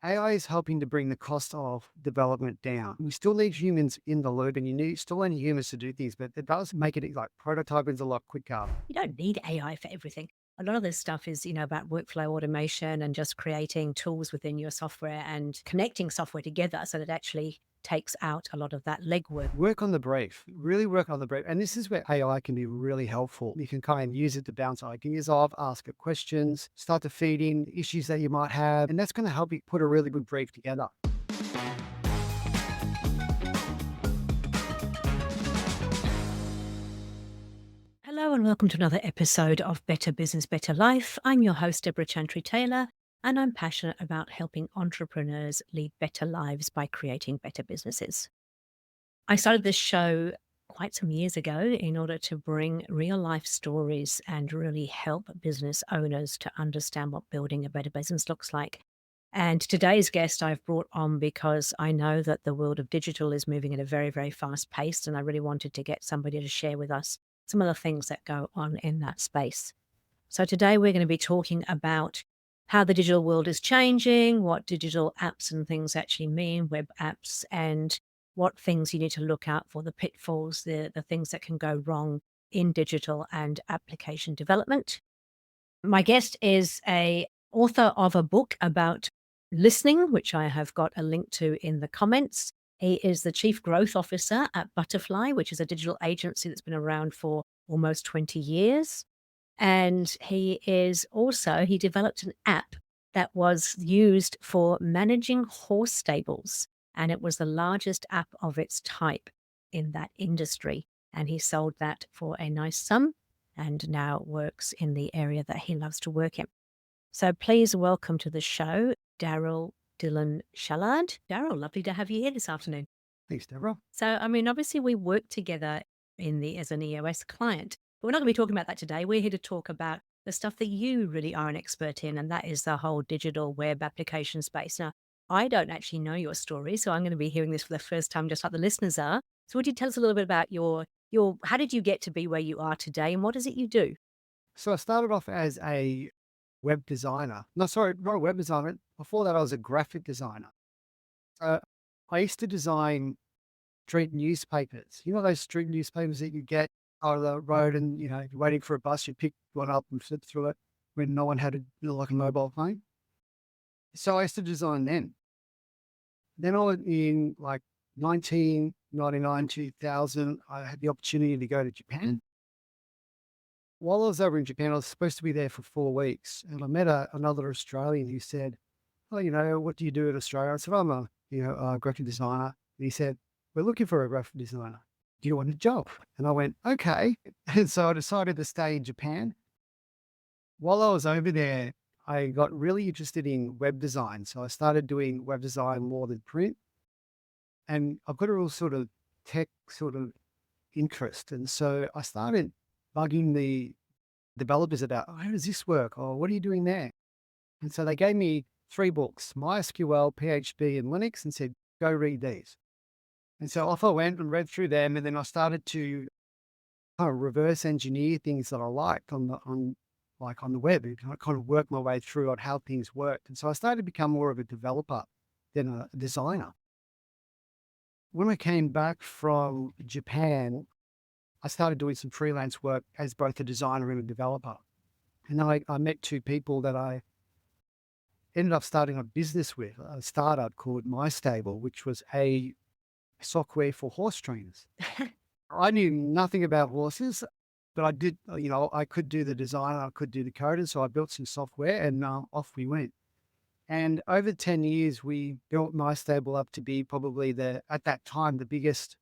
AI is helping to bring the cost of development down. We still need humans in the loop and still need humans to do things, but it does make it like prototyping is a lot quicker. You don't need AI for everything. A lot of this stuff is, about workflow automation and just creating tools within your software and connecting software together so that it actually takes out a lot of that legwork. Work on the brief, really work on the brief. And this is where AI can be really helpful. You can kind of use it to bounce ideas off, ask it questions, start to feed in issues that you might have. And that's going to help you put a really good brief together. Hello and welcome to another episode of Better Business, Better Life. I'm your host, Debra Chantry-Taylor, and I'm passionate about helping entrepreneurs lead better lives by creating better businesses. I started this show quite some years ago in order to bring real life stories and really help business owners to understand what building a better business looks like. And today's guest I've brought on because I know that the world of digital is moving at a very, very fast pace. And I really wanted to get somebody to share with us some of the things that go on in that space. So today we're going to be talking about how the digital world is changing, what digital apps and things actually mean, web apps, and what things you need to look out for, the pitfalls, the things that can go wrong in digital and application development. My guest is a author of a book about listening, which I have got a link to in the comments. He is the Chief Growth Officer at Butterfly, which is a digital agency that's been around for almost 20 years. And he developed an app that was used for managing horse stables. And it was the largest app of its type in that industry. And he sold that for a nice sum and now works in the area that he loves to work in. So please welcome to the show, Darryl Dillon-Shallard. Darryl, lovely to have you here this afternoon. Thanks, Deborah. So, obviously we work together as an EOS client, but we're not going to be talking about that today. We're here to talk about the stuff that you really are an expert in, and that is the whole digital web application space. Now, I don't actually know your story, so I'm going to be hearing this for the first time, just like the listeners are. So would you tell us a little bit about how did you get to be where you are today, and what is it you do? So I started off as a web designer. No, sorry, not a web designer. Before that, I was a graphic designer. So I used to design street newspapers. You know those street newspapers that you get out of the road and, you're waiting for a bus, you pick one up and flip through it when no one had like a mobile phone. So I used to design them. Then I went in like 1999, 2000, I had the opportunity to go to Japan. While I was over in Japan, I was supposed to be there for 4 weeks. And I met another Australian who said, "Oh, what do you do in Australia?" I said, "I'm a graphic designer." And he said, "We're looking for a graphic designer. Do you want a job?" And I went, "Okay." And so I decided to stay in Japan. While I was over there, I got really interested in web design. So I started doing web design more than print. And I've got a real sort of tech sort of interest. And so I started bugging the developers about, "Oh, how does this work? Oh, what are you doing there?" And so they gave me 3 books, MySQL, PHP, and Linux, and said, "Go read these." And so off I went and read through them. And then I started to kind of reverse engineer things that I liked on the web, and kind of work my way through on how things worked. And so I started to become more of a developer than a designer. When I came back from Japan, I started doing some freelance work as both a designer and a developer. And then I met 2 people that I ended up starting a business with, a startup called My Stable, which was a software for horse trainers. I knew nothing about horses, but I did, I could do the design, I could do the code. And so I built some software and off we went. And over 10 years, we built My Stable up to be probably at that time, the biggest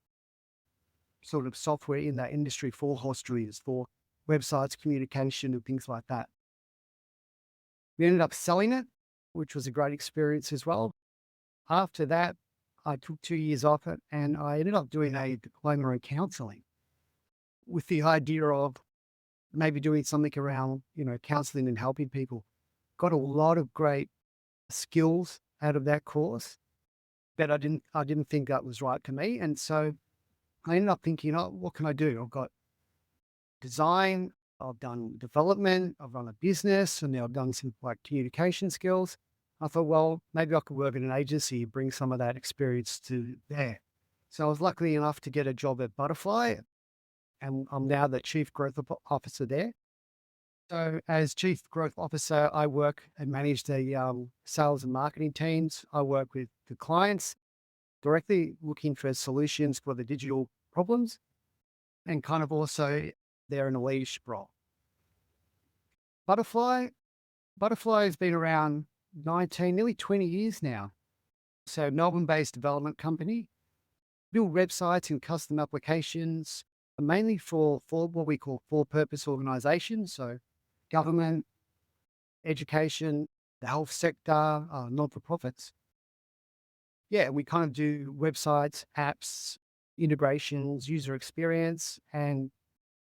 sort of software in that industry for horse trainers, for websites, communication, and things like that. We ended up selling it, which was a great experience as well. After that, I took 2 years off it and I ended up doing a diploma in counseling with the idea of maybe doing something around, counseling and helping people. Got a lot of great skills out of that course, but I didn't think that was right for me. And so I ended up thinking, "Oh, what can I do? I've got design, I've done development, I've run a business, and now I've done some like communication skills. I thought, well, maybe I could work in an agency, bring some of that experience to there. So I was lucky enough to get a job at Butterfly, and I'm now the chief growth officer there. So as chief growth officer, I work and manage the sales and marketing teams. I work with the clients directly, looking for solutions for the digital problems, and kind of also they're in a leadership role. Butterfly, Butterfly has been around 19, nearly 20 years now. So Melbourne-based development company, build websites and custom applications, mainly for what we call for-purpose organizations. So government, education, the health sector, non-for-profits. Yeah, we kind of do websites, apps, integrations, user experience, and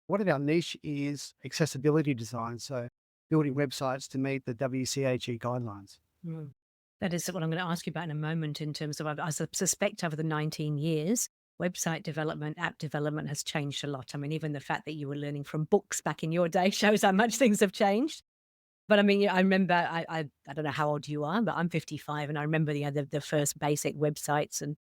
one of our niche is accessibility design. So building websites to meet the WCAG guidelines. Mm. That is what I'm going to ask you about in a moment in terms of, I suspect over the 19 years, website development, app development has changed a lot. I mean, even the fact that you were learning from books back in your day shows how much things have changed. But I mean, I remember, I don't know how old you are, but I'm 55, and I remember the first basic websites, and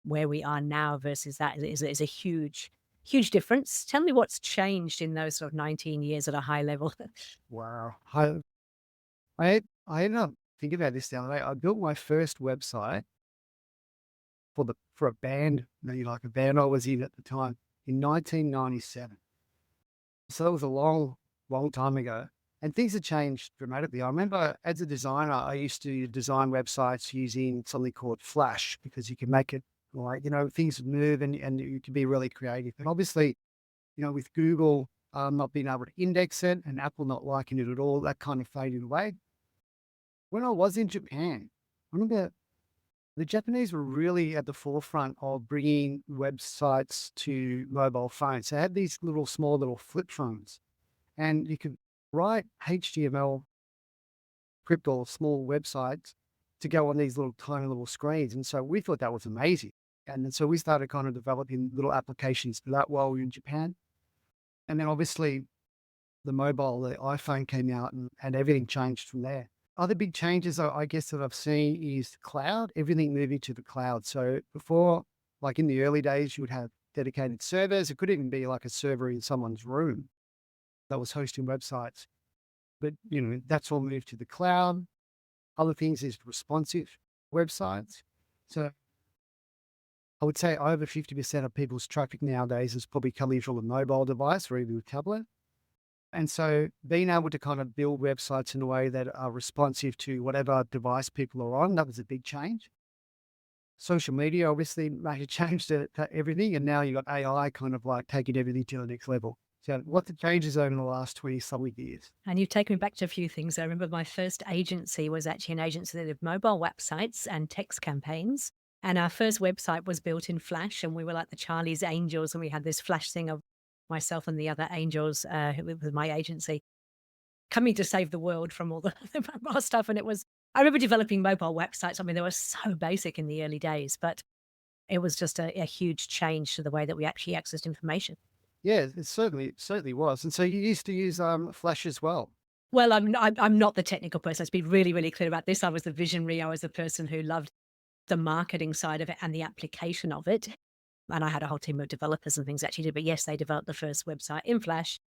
where we are now versus that is a huge, huge difference. Tell me what's changed in those sort of 19 years at a high level. Wow. I ended up thinking about this the other day. I built my first website for a band, like a band I was in at the time, in 1997. So that was a long, long time ago. And things have changed dramatically. I remember as a designer, I used to design websites using something called Flash because you can make it like, things move and you can be really creative. And obviously, with Google not being able to index it and Apple not liking it at all, that kind of faded away. When I was in Japan, I remember the Japanese were really at the forefront of bringing websites to mobile phones. They had these small little flip phones, and you could write HTML script or small websites to go on these little tiny little screens. And so we thought that was amazing. And then so we started kind of developing little applications for that while we were in Japan. And then obviously the iPhone came out and everything changed from there. Other big changes I guess that I've seen is cloud, everything moving to the cloud. So before, like in the early days, you would have dedicated servers. It could even be like a server in someone's room that was hosting websites. But, that's all moved to the cloud. Other things is responsive websites. So I would say over 50% of people's traffic nowadays is probably coming from a mobile device or even a tablet. And so being able to kind of build websites in a way that are responsive to whatever device people are on, that was a big change. Social media obviously made a change to everything. And now you've got AI kind of like taking everything to the next level. So lots of changes over the last 20-something years. And you've taken me back to a few things. I remember my first agency was actually an agency that did mobile websites and text campaigns. And our first website was built in Flash, and we were like the Charlie's Angels, and we had this Flash thing of myself and the other angels who with my agency coming to save the world from all the mobile stuff. And I remember developing mobile websites. I mean, they were so basic in the early days, but it was just a huge change to the way that we actually accessed information. Yeah, it certainly was. And so you used to use Flash as well. Well, I'm not the technical person. Let's be really, really clear about this. I was the visionary. I was the person who loved the marketing side of it and the application of it. And I had a whole team of developers and things actually did. But yes, they developed the first website in Flash.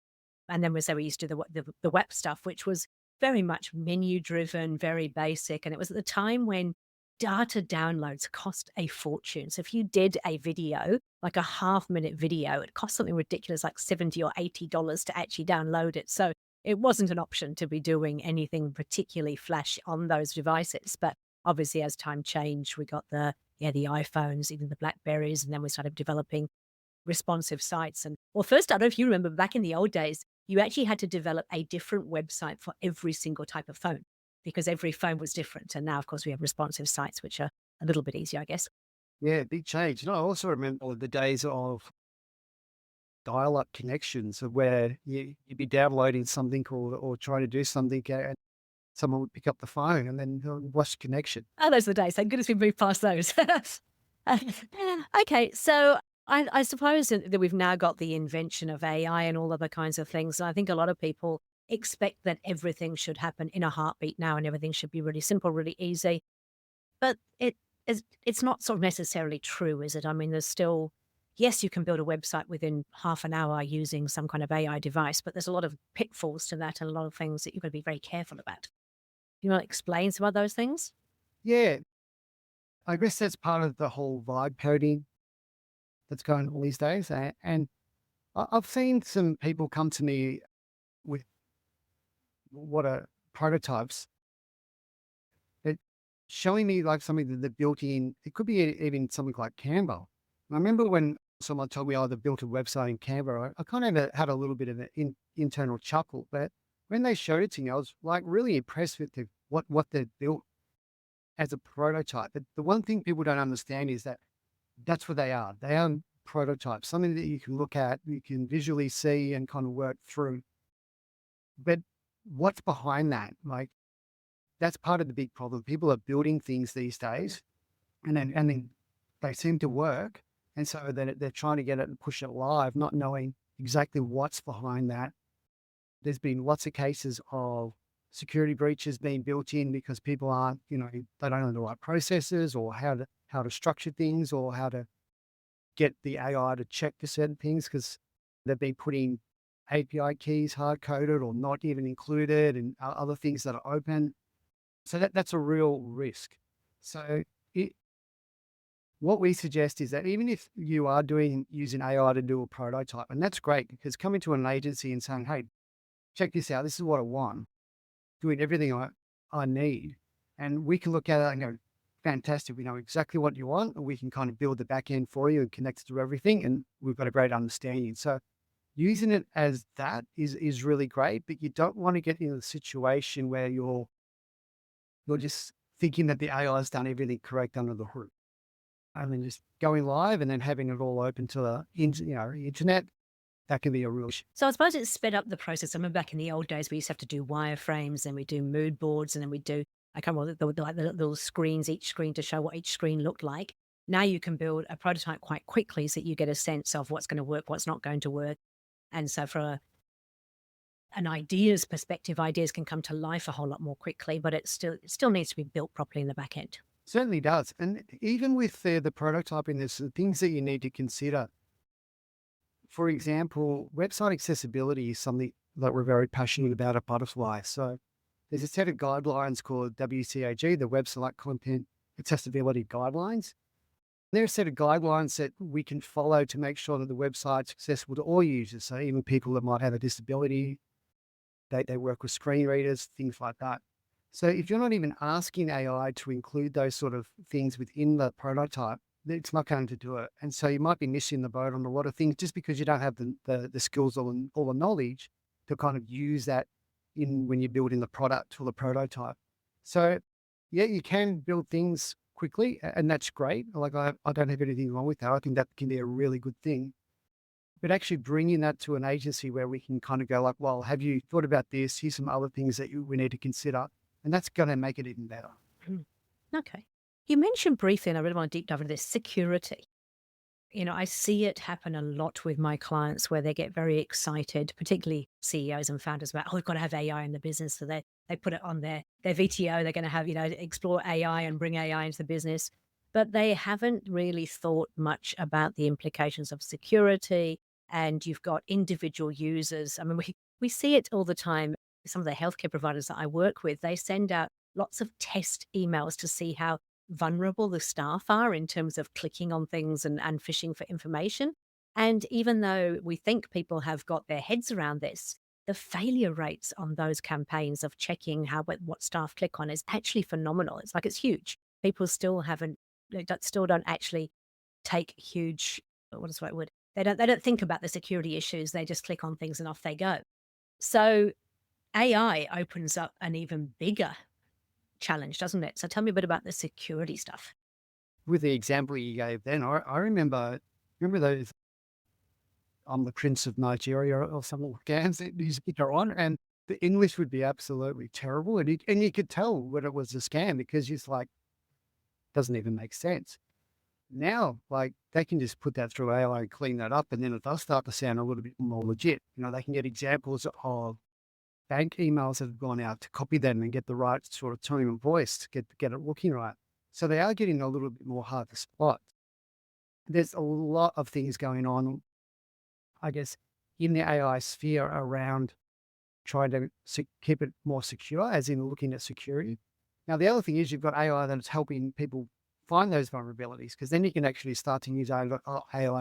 And then we used to do the web stuff, which was very much menu driven, very basic. And it was at the time when data downloads cost a fortune. So if you did a video, like a half-minute video, it cost something ridiculous, like $70 or $80 to actually download it. So it wasn't an option to be doing anything particularly flash on those devices. But obviously, as time changed, we got the iPhones, even the Blackberries, and then we started developing responsive sites. And well, first, I don't know if you remember back in the old days, you actually had to develop a different website for every single type of phone because every phone was different. And now, of course, we have responsive sites, which are a little bit easier, I guess. Yeah, big change. I also remember the days of dial-up connections of where you'd be downloading something or trying to do something and someone would pick up the phone and then watch the connection. Oh, those are the days. Thank goodness we moved past those. Okay, so I suppose that we've now got the invention of AI and all other kinds of things. I think a lot of people expect that everything should happen in a heartbeat now and everything should be really simple, really easy. But it's not sort of necessarily true, is it? I mean, there's still, yes, you can build a website within half an hour using some kind of AI device, but there's a lot of pitfalls to that and a lot of things that you've got to be very careful about. You want to explain some of those things? Yeah, I guess that's part of the whole vibe coding that's going on these days. And I've seen some people come to me with what are prototypes that showing me like something that they're built in. It could be even something like Canva. I remember when someone told me, "Oh, they built a website in Canva." I kind of had a little bit of an internal chuckle, but when they showed it to me, I was like really impressed with what they built as a prototype. But the one thing people don't understand is that that's what they are. They are prototypes, something that you can look at, you can visually see and kind of work through. But what's behind that? Like that's part of the big problem. People are building things these days and then they seem to work. And so then they're trying to get it and push it live, not knowing exactly what's behind that. There's been lots of cases of security breaches being built in because people aren't, they don't know the right processes or how to structure things or how to get the AI to check for certain things because they've been putting API keys hard coded or not even included and other things that are open. So that's a real risk. So it, what we suggest is that even if you are using AI to do a prototype, and that's great because coming to an agency and saying, "Hey, check this out. This is what I want," doing everything I need, and we can look at it and go, "Fantastic. We know exactly what you want, and we can kind of build the back end for you and connect it to everything, and we've got a great understanding." So using it as that is really great, but you don't want to get in a situation where you're just thinking that the AI has done everything correct under the hood. And then just going live and then having it all open to the internet, that can be a real issue. So I suppose it's sped up the process. I remember back in the old days, we used to have to do wireframes and we do mood boards and then we do, I can't remember, like the little screens, each screen to show what each screen looked like. Now you can build a prototype quite quickly so that you get a sense of what's going to work, what's not going to work. And so for an ideas perspective, ideas can come to life a whole lot more quickly, but it still needs to be built properly in the back end. Certainly does. And even with the prototyping, there's some things that you need to consider. For example, website accessibility is something that we're very passionate about at Butterfly. So there's a set of guidelines called WCAG, the Website Content Accessibility Guidelines. There are a set of guidelines that we can follow to make sure that the website's accessible to all users. So even people that might have a disability, they work with screen readers, things like that. So if you're not even asking AI to include those sort of things within the prototype, it's not going to do it. And so you might be missing the boat on a lot of things just because you don't have the skills or the knowledge to kind of use that in when you're building the product or the prototype. So yeah, you can build things quickly and that's great. Like I don't have anything wrong with that. I think that can be a really good thing. But actually bringing that to an agency where we can kind of go like, well, have you thought about this? Here's some other things that we need to consider. And that's going to make it even better. Mm. Okay. You mentioned briefly, and I really want to deep dive into this, security. I see it happen a lot with my clients where they get very excited, particularly CEOs and founders about, oh, we've got to have AI in the business. So they put it on their VTO. They're going to have, explore AI and bring AI into the business. But they haven't really thought much about the implications of security. And you've got individual users. I mean, we see it all the time. Some of the healthcare providers that I work with, they send out lots of test emails to see how vulnerable the staff are in terms of clicking on things and fishing for information. And even though we think people have got their heads around this, the failure rates on those campaigns of checking what staff click on is actually phenomenal. It's like it's huge. People still haven't, still don't actually take huge. What is the right word? They don't think about the security issues. They just click on things and off they go. So AI opens up an even bigger challenge, doesn't it? So tell me a bit about the security stuff. With the example you gave then, I remember those I'm the Prince of Nigeria or something like that, that you go on and the English would be absolutely terrible. And you could tell when it was a scam because it's like, doesn't even make sense. Now, like they can just put that through AI and clean that up. And then it does start to sound a little bit more legit. They can get examples of bank emails that have gone out to copy them and get the right sort of tone and voice to get it looking right. So they are getting a little bit more hard to spot. There's a lot of things going on, I guess, in the AI sphere around trying to keep it more secure, as in looking at security. Now, the other thing is you've got AI that's helping people find those vulnerabilities, because then you can actually start to use AI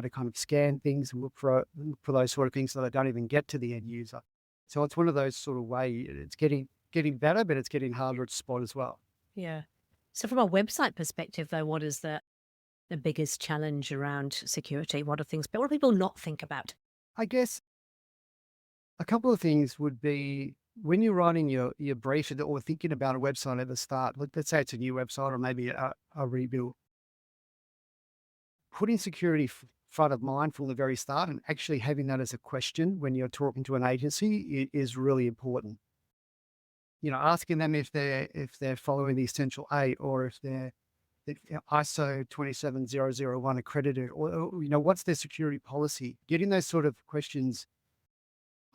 to kind of scan things and look for those sort of things so they don't even get to the end user. So it's one of those sort of way it's getting better, but it's getting harder to spot as well. Yeah. So from a website perspective, though, what is the biggest challenge around security? What do people not think about? I guess a couple of things would be when you're writing your brief or thinking about a website at the start, let's say it's a new website or maybe a rebuild, putting security front of mind from the very start and actually having that as a question when you're talking to an agency is really important. You know, asking them if they're following the Essential 8 or if ISO 27001 accredited, or what's their security policy. Getting those sort of questions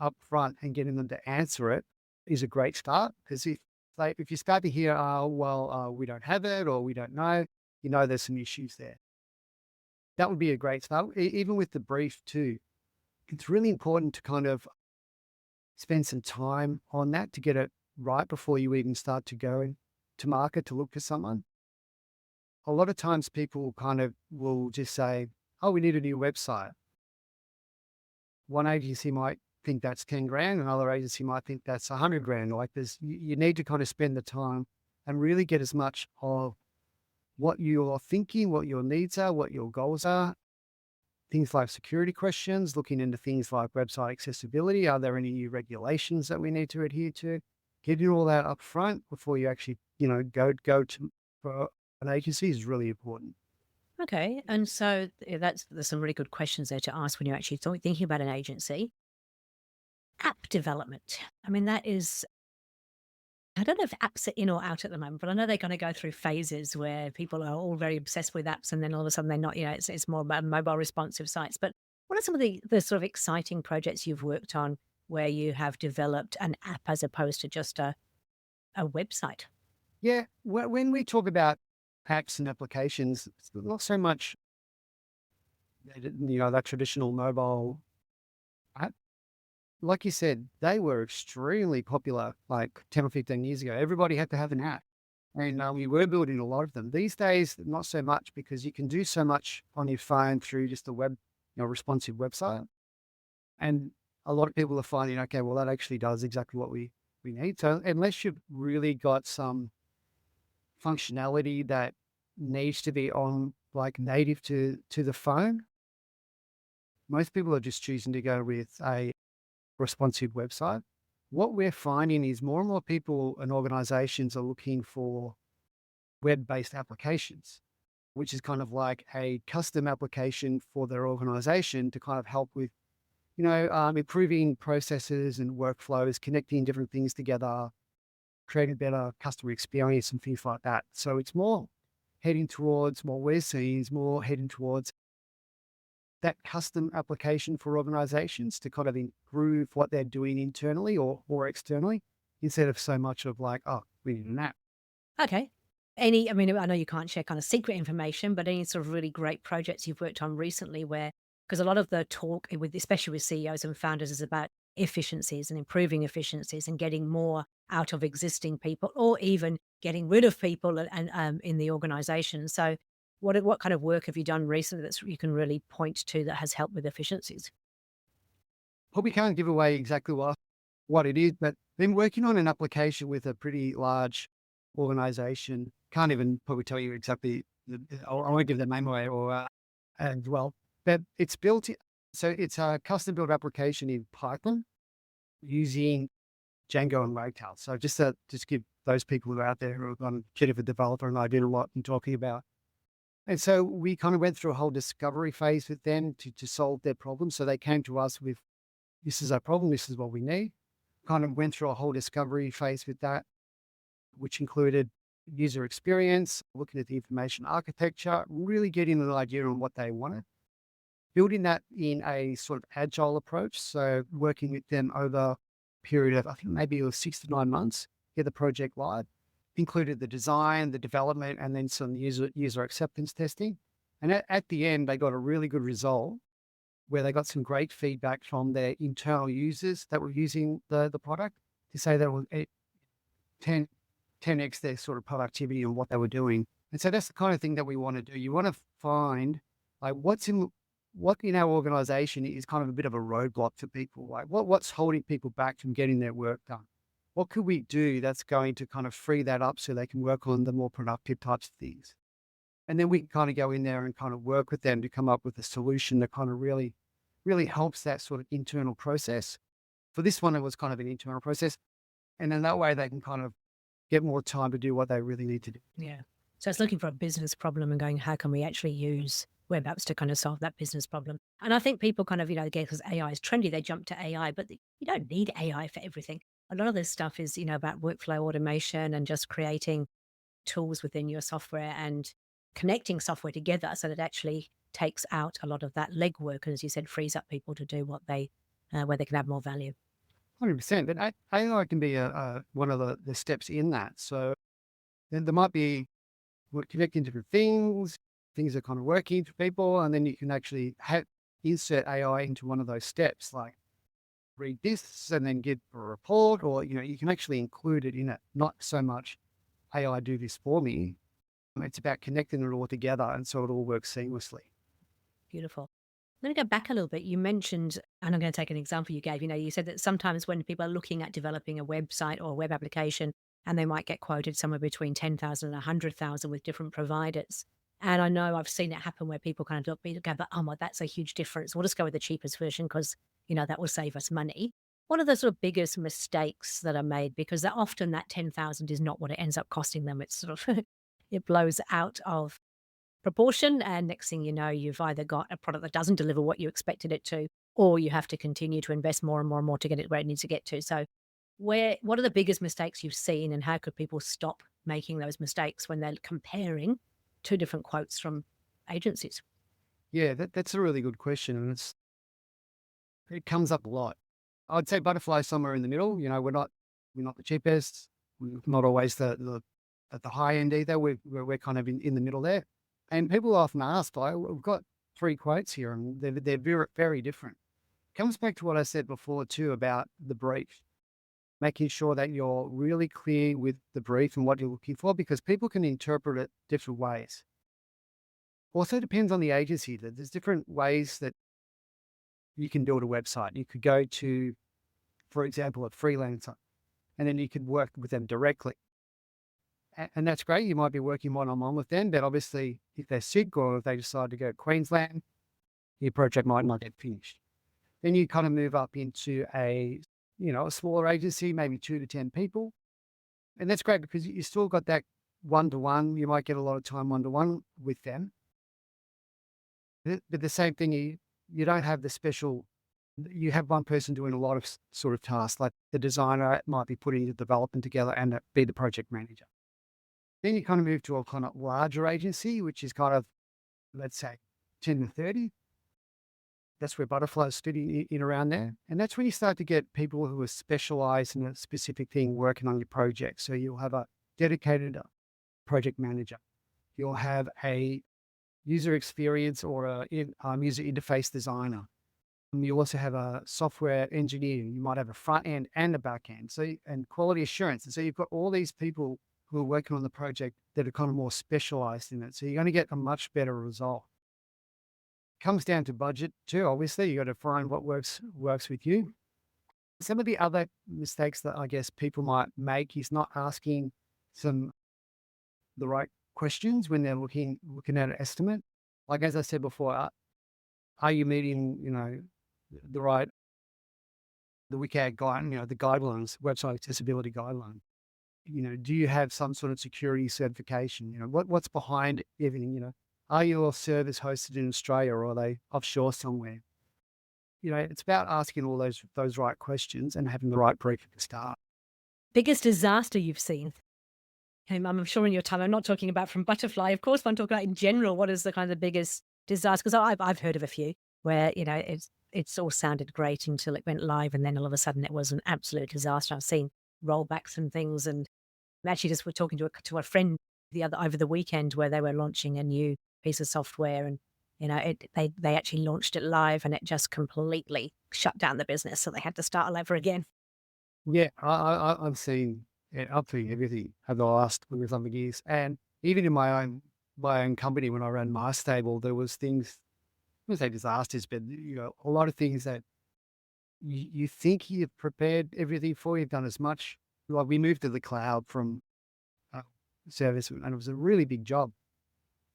up front and getting them to answer it is a great start, because if you start to hear, we don't have it or we don't know, there's some issues there. That would be a great start. Even with the brief too, it's really important to kind of spend some time on that to get it right before you even start to go to market to look for someone. A lot of times people kind of will just say, oh, we need a new website. One agency might think that's 10 grand. Another agency might think that's 100 grand. Like you need to kind of spend the time and really get as much of what you're thinking, what your needs are, what your goals are. Things like security questions, looking into things like website accessibility. Are there any new regulations that we need to adhere to? Getting all that up front before you actually, go to for an agency is really important. Okay. And so there's some really good questions there to ask when you're actually thinking about an agency. App development. I mean, I don't know if apps are in or out at the moment, but I know they're going to go through phases where people are all very obsessed with apps and then all of a sudden they're not, it's more about mobile responsive sites. But what are some of the sort of exciting projects you've worked on where you have developed an app as opposed to just a website? Yeah, when we talk about apps and applications, it's not so much, that traditional mobile app. Like you said, they were extremely popular like 10 or 15 years ago. Everybody had to have an app. And we were building a lot of them. These days, not so much, because you can do so much on your phone through just a responsive website. And a lot of people are finding, okay, well, that actually does exactly what we need. So unless you've really got some functionality that needs to be on like native to the phone, most people are just choosing to go with a responsive website. What we're finding is more and more people and organizations are looking for web-based applications, which is kind of like a custom application for their organization to kind of help with, improving processes and workflows, connecting different things together, creating a better customer experience and things like that. So it's more heading towards what we're seeing is more heading towards that custom application for organizations to kind of improve what they're doing internally or externally, instead of so much of like, oh, we need an app. Okay. I mean, I know you can't share kind of secret information, but any sort of really great projects you've worked on recently because a lot of the talk especially with CEOs and founders is about efficiencies and improving efficiencies and getting more out of existing people or even getting rid of people and in the organization. So what kind of work have you done recently that you can really point to that has helped with efficiencies? Probably can't give away exactly what it is, but been working on an application with a pretty large organization. Can't even probably tell you exactly. I won't give the name away as well, but it's so it's a custom built application in Python using Django and Ragtail. So just give those people who are out there who are kind of kid of a developer and I did a lot in talking about. And so we kind of went through a whole discovery phase with them to solve their problem. So they came to us with, this is our problem, this is what we need. Kind of went through a whole discovery phase with that, which included user experience, looking at the information architecture, really getting an idea on what they wanted, building that in a sort of agile approach. So working with them over period of, I think maybe it was 6 to 9 months, get the project live. Included the design, the development, and then some user acceptance testing. And at the end, they got a really good result where they got some great feedback from their internal users that were using the product to say that it was 10, 10x their sort of productivity and what they were doing. And so that's the kind of thing that we want to do. You want to find like what in our organization is kind of a bit of a roadblock for people. Like what's holding people back from getting their work done? What could we do that's going to kind of free that up so they can work on the more productive types of things? And then we can kind of go in there and kind of work with them to come up with a solution that kind of really helps that sort of internal process. For this one, it was kind of an internal process. And then that way they can kind of get more time to do what they really need to do. Yeah. So it's looking for a business problem and going, how can we actually use web apps to kind of solve that business problem? And I think people kind of, again, because AI is trendy, they jump to AI, but you don't need AI for everything. A lot of this stuff is, about workflow automation and just creating tools within your software and connecting software together so that it actually takes out a lot of that legwork, and as you said, frees up people to do what they, where they can add more value. 100%. But AI can be one of the steps in that. So then there might be connecting different things are kind of working for people, and then you can actually insert AI into one of those steps, like read this and then get a report, or you can actually include it in it. Not so much AI do this for me. It's about connecting it all together, and so it all works seamlessly. Beautiful. I'm going to go back a little bit. You mentioned, and I'm going to take an example you gave, you said that sometimes when people are looking at developing a website or a web application, and they might get quoted somewhere between 10,000 and 100,000 with different providers. And I know I've seen it happen where people kind of go, but oh my, that's a huge difference. We'll just go with the cheapest version because, that will save us money. What are the sort of biggest mistakes that are made? Because often that 10,000 is not what it ends up costing them. It's sort of, it blows out of proportion. And next thing you know, you've either got a product that doesn't deliver what you expected it to, or you have to continue to invest more and more and more to get it where it needs to get to. So what are the biggest mistakes you've seen, and how could people stop making those mistakes when they're comparing two different quotes from agencies? Yeah, that's a really good question, and it comes up a lot. I'd say Butterfly somewhere in the middle. We're not the cheapest. We're not always the at the high end either. We're kind of in the middle there. And people often ask, like, we've got 3 quotes here, and they're very, very different. Comes back to what I said before too about the brief, making sure that you're really clear with the brief and what you're looking for, because people can interpret it different ways. Also depends on the agency. There's different ways that you can build a website. You could go to, for example, a freelancer, and then you could work with them directly. And that's great. You might be working one-on-one with them, but obviously if they're sick or if they decide to go to Queensland, your project might not get finished. Then you kind of move up into a smaller agency, maybe 2 to 10 people. And that's great because you still got that one-to-one. You might get a lot of time one-to-one with them. But the same thing, you don't have the special, you have one person doing a lot of sort of tasks, like the designer might be putting the development together and be the project manager. Then you kind of move to a kind of larger agency, which is kind of, let's say, 10 to 30. That's where Butterfly's fitting in around there. And that's when you start to get people who are specialized in a specific thing working on your project. So you'll have a dedicated project manager. You'll have a user experience or a user interface designer. You also have a software engineer. You might have a front end and a back end. And quality assurance. And so you've got all these people who are working on the project that are kind of more specialized in it. So you're going to get a much better result. Comes down to budget too. Obviously, you got to find what works with you. Some of the other mistakes that I guess people might make is not asking the right questions when they're looking at an estimate. Like as I said before, are you meeting the WCAG guide, the guidelines, website accessibility guideline? Do you have some sort of security certification? What's behind everything? Are your servers hosted in Australia, or are they offshore somewhere? It's about asking all those right questions and having the right brief at the start. Biggest disaster you've seen? I'm sure in your time, I'm not talking about from Butterfly, of course, but I'm talking about in general, what is the kind of biggest disaster? Because I've heard of a few where, it's all sounded great until it went live, and then all of a sudden it was an absolute disaster. I've seen rollbacks and things, and I actually just were talking to a friend over the weekend where they were launching a new piece of software, and they actually launched it live, and it just completely shut down the business, so they had to start all over again. Yeah, I've seen it up to everything over the last 20 something years. And even in my own company, when I ran my stable, there was things, I wouldn't say disasters, but a lot of things that you think you've prepared everything for. You've done as much. Like we moved to the cloud from uh, service, and it was a really big job.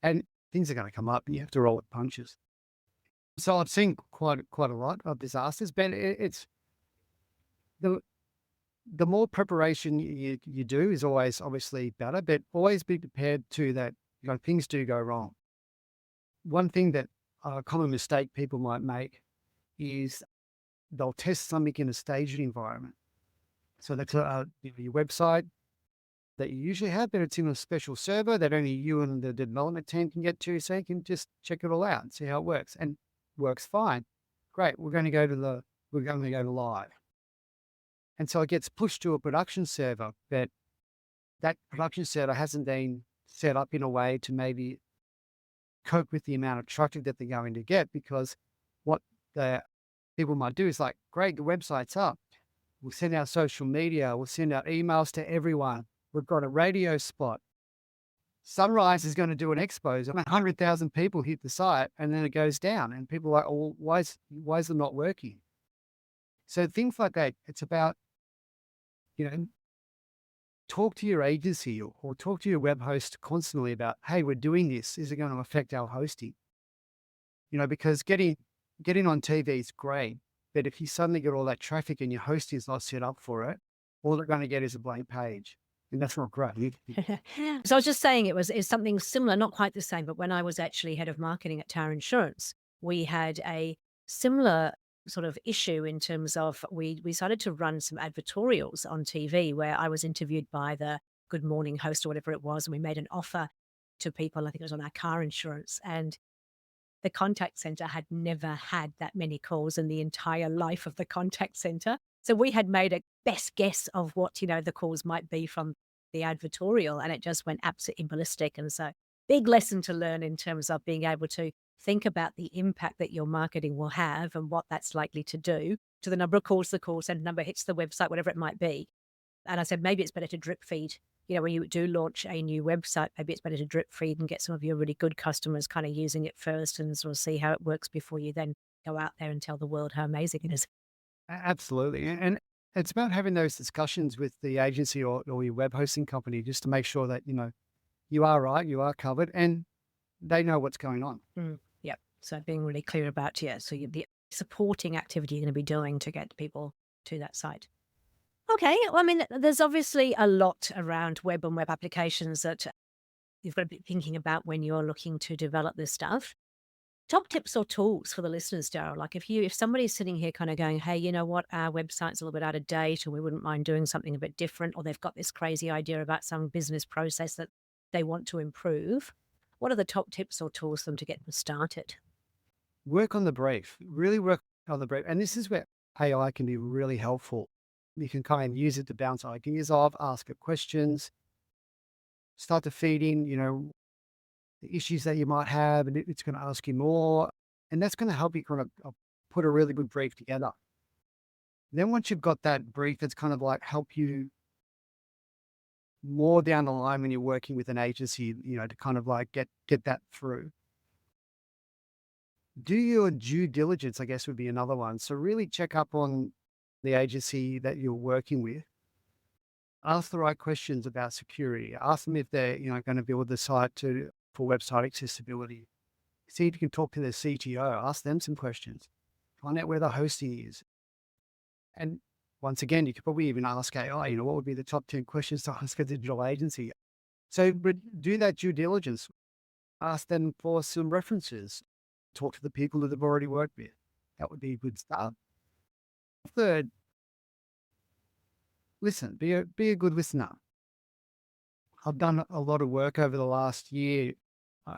And things are going to come up, and you have to roll with punches. So I've seen quite a lot of disasters, but it's the the more preparation you do is always obviously better, but always be prepared to that, things do go wrong. One thing that a common mistake people might make is they'll test something in a staged environment. So that's your website that you usually have, but it's in a special server that only you and the development team can get to, so you can just check it all out and see how it works. And works fine. Great. We're going to go to live. And so it gets pushed to a production server, but that production server hasn't been set up in a way to maybe cope with the amount of traffic that they're going to get, because what the people might do is like, great, the website's up. We'll send out social media. We'll send out emails to everyone. We've got a radio spot. Sunrise is going to do an expose, and 100,000 people hit the site, and then it goes down. And people are like, oh, why is it not working? So things like that, it's about, talk to your agency or talk to your web host constantly about, hey, we're doing this. Is it going to affect our hosting? Because getting on TV is great, but if you suddenly get all that traffic and your hosting is not set up for it, all they're going to get is a blank page. And that's not great. So I was just saying it's something similar, not quite the same, but when I was actually head of marketing at Tower Insurance, we had a similar sort of issue in terms of we started to run some advertorials on TV where I was interviewed by the Good Morning host or whatever it was, and we made an offer to people. I think it was on our car insurance, and the contact center had never had that many calls in the entire life of the contact center. So we had made a best guess of what, the calls might be from the advertorial, and it just went absolutely ballistic. And so big lesson to learn in terms of being able to think about the impact that your marketing will have and what that's likely to do to the number of calls the call center number hits the website, whatever it might be. And I said, maybe it's better to drip feed. When you do launch a new website, maybe it's better to drip feed and get some of your really good customers kind of using it first and sort of see how it works before you then go out there and tell the world how amazing it is. Absolutely. And it's about having those discussions with the agency or your web hosting company just to make sure that, you are right, you are covered, and they know what's going on. Yep. So being really clear about, so the supporting activity you're going to be doing to get people to that site. Okay. Well, I mean, there's obviously a lot around web and web applications that you've got to be thinking about when you're looking to develop this stuff. Top tips or tools for the listeners, Darryl? Like if somebody's sitting here kind of going, hey, you know what, our website's a little bit out of date, or we wouldn't mind doing something a bit different, or they've got this crazy idea about some business process that they want to improve, what are the top tips or tools for them to get them started? Work on the brief, really work on the brief. And this is where AI can be really helpful. You can kind of use it to bounce ideas off, ask it questions, start to feed in, the issues that you might have, and it's going to ask you more. And that's going to help you kind of put a really good brief together. Then once you've got that brief, it's kind of like help you more down the line when you're working with an agency, to kind of like get that through. Do your due diligence, I guess, would be another one. So really check up on the agency that you're working with. Ask the right questions about security. Ask them if they're, going to build the site for website accessibility. See if you can talk to their CTO. Ask them some questions. Find out where the hosting is. And once again, you could probably even ask AI, what would be the top 10 questions to ask a digital agency? So do that due diligence. Ask them for some references. Talk to the people that they've already worked with. That would be a good start. Third, listen, be a good listener. I've done a lot of work over the last year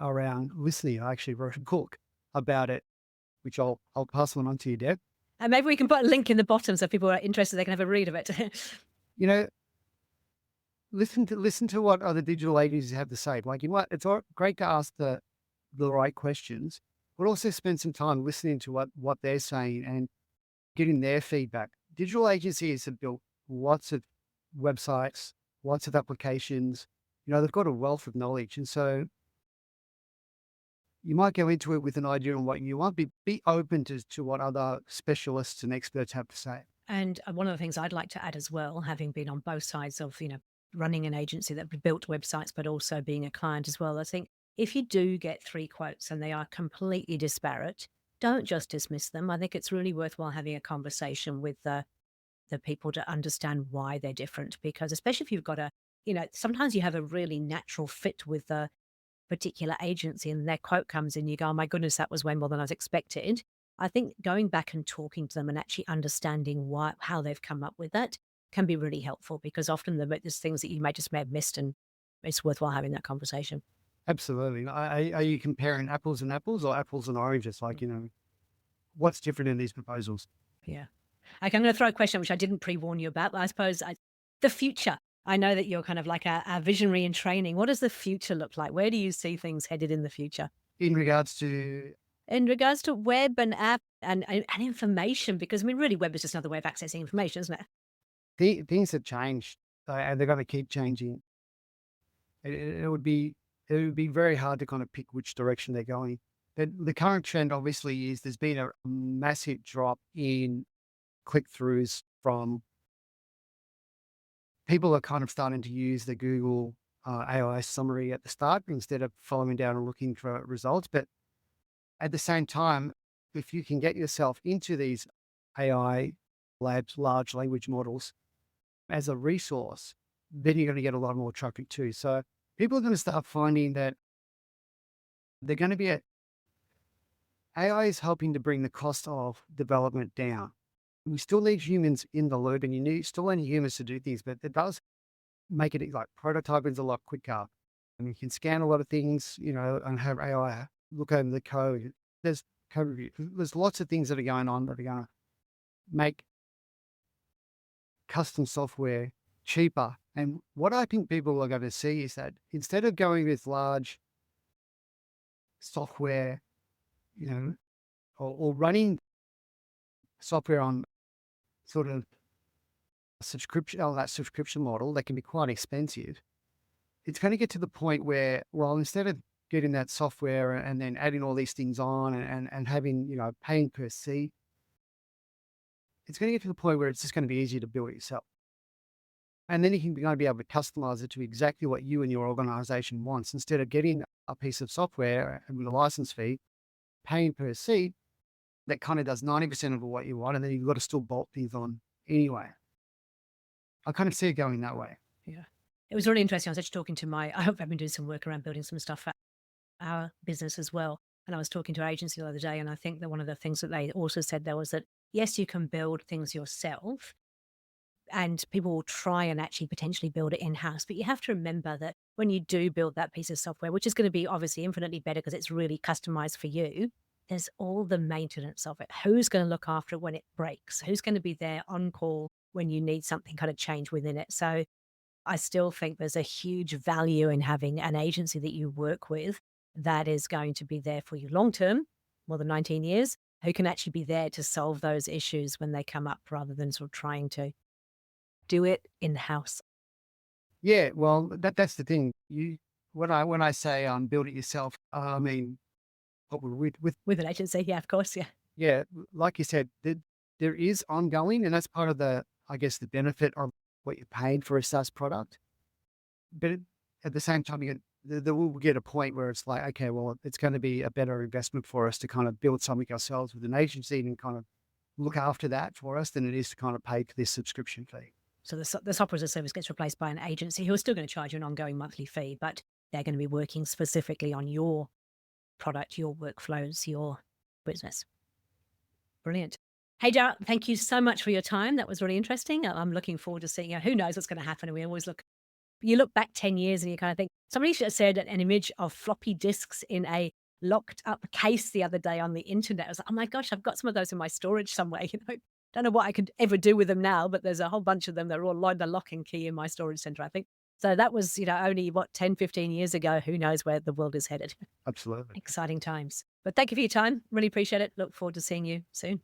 around listening. I actually wrote a book about it, which I'll pass one on to you, Deb. And maybe we can put a link in the bottom so if people are interested, they can have a read of it. You know, listen to what other digital agencies have to say. Like, you know what? It's great to ask the right questions, but also spend some time listening to what they're saying and getting their feedback. Digital agencies have built lots of websites, lots of applications. They've got a wealth of knowledge, and so you might go into it with an idea on what you want. Be open to what other specialists and experts have to say. And one of the things I'd like to add as well, having been on both sides of, running an agency that built websites, but also being a client as well, I think if you do get 3 quotes and they are completely disparate, don't just dismiss them. I think it's really worthwhile having a conversation with the people to understand why they're different, because especially if you've got sometimes you have a really natural fit with the particular agency and their quote comes in, you go, oh my goodness, that was way more than I was expected. I think going back and talking to them and actually understanding how they've come up with that can be really helpful, because often there's things that you may have missed, and it's worthwhile having that conversation. Absolutely. Are you comparing apples and apples or apples and oranges? Like, what's different in these proposals? Yeah. Okay, I'm going to throw a question which I didn't pre-warn you about, but I suppose the future. I know that you're kind of like a visionary in training. What does the future look like? Where do you see things headed in the future? In regards to, In regards to web and app and information, because really web is just another way of accessing information, isn't it? things have changed, and they're going to keep changing. It would be very hard to kind of pick which direction they're going. The current trend obviously is there's been a massive drop in click-throughs from people are kind of starting to use the Google AI summary at the start instead of following down and looking for results. But at the same time, if you can get yourself into these AI labs, large language models as a resource, then you're going to get a lot more traffic too. So people are going to start finding that they're going to be AI is helping to bring the cost of development down. We still need humans in the loop, and still need humans to do things, but it does make it like prototyping is a lot quicker. And you can scan a lot of things, and have AI look over the code. There's code review. There's lots of things that are going on that are going to make custom software cheaper. And what I think people are going to see is that instead of going with large software, or running software on sort of that subscription model that can be quite expensive, it's going to get to the point where, well, instead of getting that software and then adding all these things on and having, paying per seat, it's going to get to the point where it's just going to be easier to build it yourself. And then you're going to be able to customize it to exactly what you and your organization wants. Instead of getting a piece of software with a license fee, paying per seat, that kind of does 90% of what you want, and then you've got to still bolt things on anyway. I kind of see it going that way. Yeah. It was really interesting. I was actually talking to I've been doing some work around building some stuff for our business as well. And I was talking to an agency the other day, and I think that one of the things that they also said there was that, yes, you can build things yourself, and people will try and actually potentially build it in-house. But you have to remember that when you do build that piece of software, which is going to be obviously infinitely better because it's really customized for you, there's all the maintenance of it. Who's going to look after it when it breaks? Who's going to be there on call when you need something kind of change within it? So I still think there's a huge value in having an agency that you work with that is going to be there for you long-term, more than 19 years, who can actually be there to solve those issues when they come up, rather than sort of trying to do it in-house. Yeah, well, that's the thing. When I say build it yourself, I mean With an agency, yeah, of course, yeah. yeah, like you said, there is ongoing, and that's part of I guess, the benefit of what you're paying for a SaaS product. But at the same time, there will get a point where it's like, okay, well, it's going to be a better investment for us to kind of build something ourselves with an agency and kind of look after that for us than it is to kind of pay for this subscription fee. So the software as a service gets replaced by an agency who are still going to charge you an ongoing monthly fee, but they're going to be working specifically on your product, your workflows, your business. Brilliant. Hey, Darryl, thank you so much for your time. That was really interesting. I'm looking forward to seeing, who knows what's going to happen. And we always you look back 10 years and you kind of think, somebody should have said an image of floppy disks in a locked up case the other day on the internet. I was like, oh my gosh, I've got some of those in my storage somewhere. Don't know what I could ever do with them now, but there's a whole bunch of them. They're all like the lock and key in my storage center, I think. So that was, only 10, 15 years ago. Who knows where the world is headed? Absolutely. Exciting times. But thank you for your time. Really appreciate it. Look forward to seeing you soon.